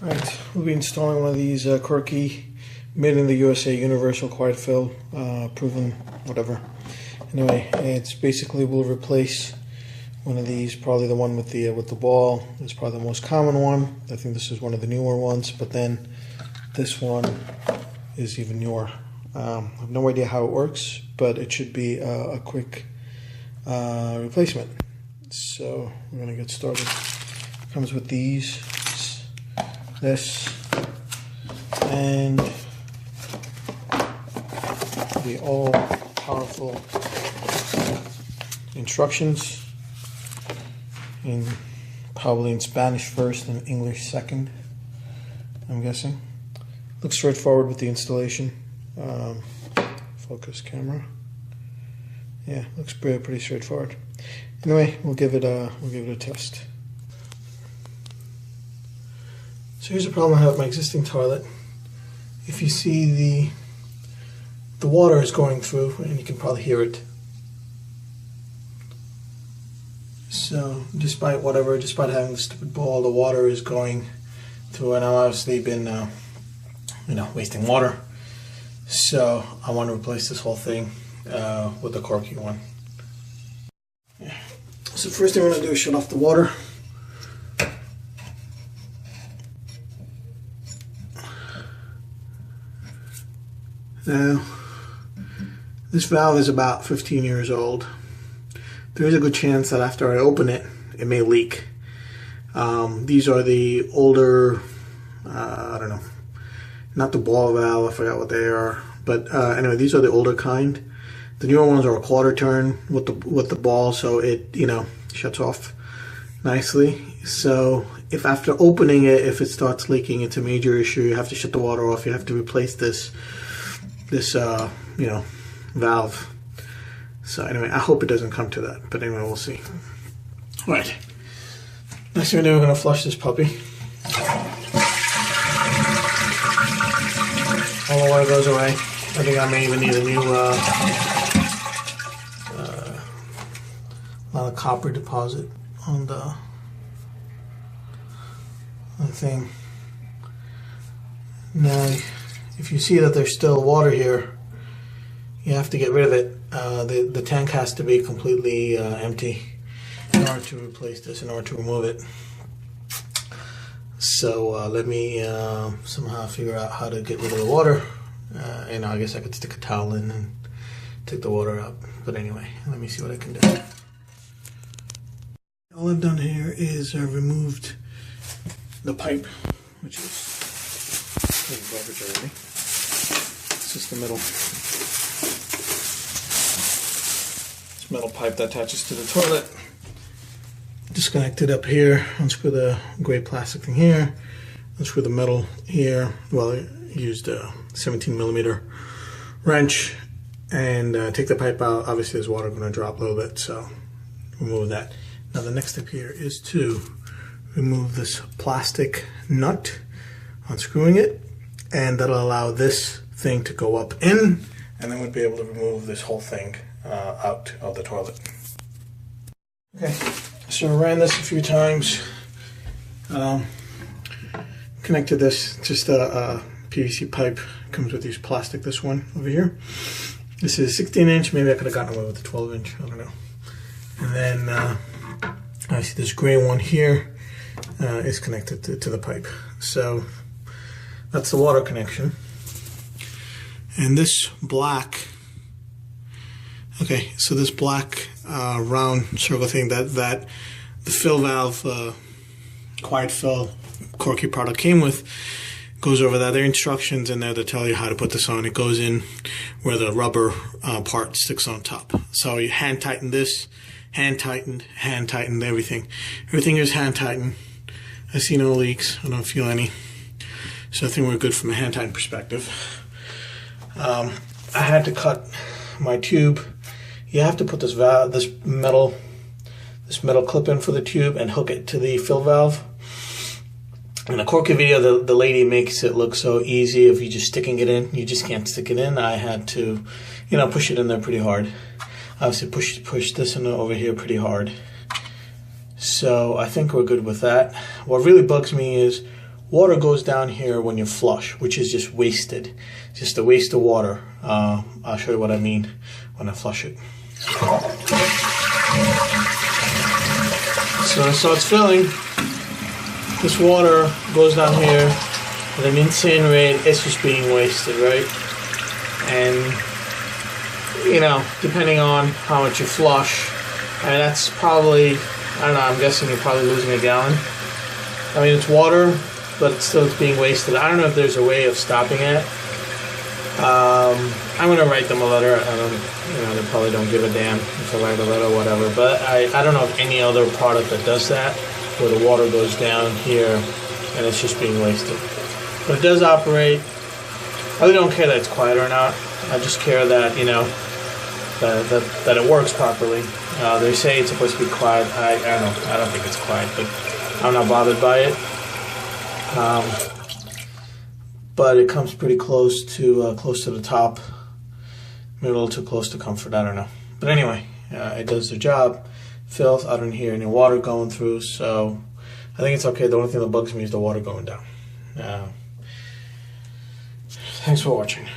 Alright, we'll be installing one of these Korky made in the USA universal quiet fill, proven whatever. Anyway, it's basically will replace one of these, probably the one with the ball. It's probably the most common one. I think this is one of the newer ones, but then this one is even newer. I have no idea how it works, but it should be a quick replacement. So we're gonna get started. It comes with these, this, and the all-powerful instructions, probably in Spanish first and English second, I'm guessing. Looks straightforward with the installation. Focus camera. Yeah, looks pretty straightforward. Anyway, we'll give it a test. So here's a problem I have with my existing toilet. If you see the water is going through, and you can probably hear it. So despite having the stupid ball, the water is going through, and I've obviously been wasting water. So I want to replace this whole thing with the Korky one. Yeah. So first thing I'm going to do is shut off the water. Now, this valve is about 15 years old. There is a good chance that after I open it, it may leak. These are the older, I don't know, not the ball valve, I forgot what they are. But anyway, these are the older kind. The newer ones are a quarter turn with the ball, so it shuts off nicely. So if after opening it, if it starts leaking, it's a major issue. You have to shut the water off. You have to replace this valve. So anyway, I hope it doesn't come to that, but anyway, we'll see. All right, next thing we do, we're going to flush this puppy. All the water goes away. I think I may even need a new lot of copper deposit on the thing. Now, if you see that there's still water here, you have to get rid of it. The tank has to be completely empty in order to replace this, in order to remove it. So let me somehow figure out how to get rid of the water. I guess I could stick a towel in and take the water out. But anyway, let me see what I can do. All I've done here is removed the pipe, which is garbage already. It's just the metal pipe that attaches to the toilet. Disconnect it up here, unscrew the gray plastic thing here, unscrew the metal here. Well, I used a 17mm wrench, and take the pipe out. Obviously there's water going to drop a little bit, so remove that. Now the next step here is to remove this plastic nut, unscrewing it, and that'll allow this thing to go up in, and then we'll be able to remove this whole thing out of the toilet. Okay, so I ran this a few times. Connected this, just a PVC pipe. Comes with these plastic, this one over here. This is 16-inch, maybe I could have gotten away with the 12-inch, I don't know. And then I see this gray one here is connected to the pipe. So that's the water connection. And this black, okay, so this black round circle thing that the fill valve quiet fill Korky product came with goes over that. There are instructions in there that tell you how to put this on. It goes in where the rubber part sticks on top. So you hand tighten this, hand tightened, everything. Everything is hand tightened. I see no leaks. I don't feel any. So I think we're good from a hand tighten perspective. I had to cut my tube. You have to put this metal clip in for the tube and hook it to the fill valve. In the Korky video, the lady makes it look so easy if you're just sticking it in. You just can't stick it in. I had to, push it in there pretty hard. Obviously push this in over here pretty hard. So I think we're good with that. What really bugs me is Water goes down here when you flush, which is just wasted. Just a waste of water. I'll show you what I mean when I flush it. So it starts filling. This water goes down here and then incinerate. It's just being wasted, right? And you know, depending on how much you flush, and that's probably, I don't know, I'm guessing you're probably losing a gallon. I mean, it's water, but it's being wasted. I don't know if there's a way of stopping it. I'm gonna write them a letter. I don't, you know, they probably don't give a damn if I write a letter or whatever. But I don't know of any other product that does that, where the water goes down here and it's just being wasted. But it does operate. I really don't care that it's quiet or not. I just care that, you know, that it works properly. They say it's supposed to be quiet. I don't think it's quiet, but I'm not bothered by it. But it comes pretty close to the top. Maybe a little too close to comfort. I don't know. But anyway, it does the job. Fills. I don't hear any water going through, so I think it's okay. The only thing that bugs me is the water going down. Thanks for watching.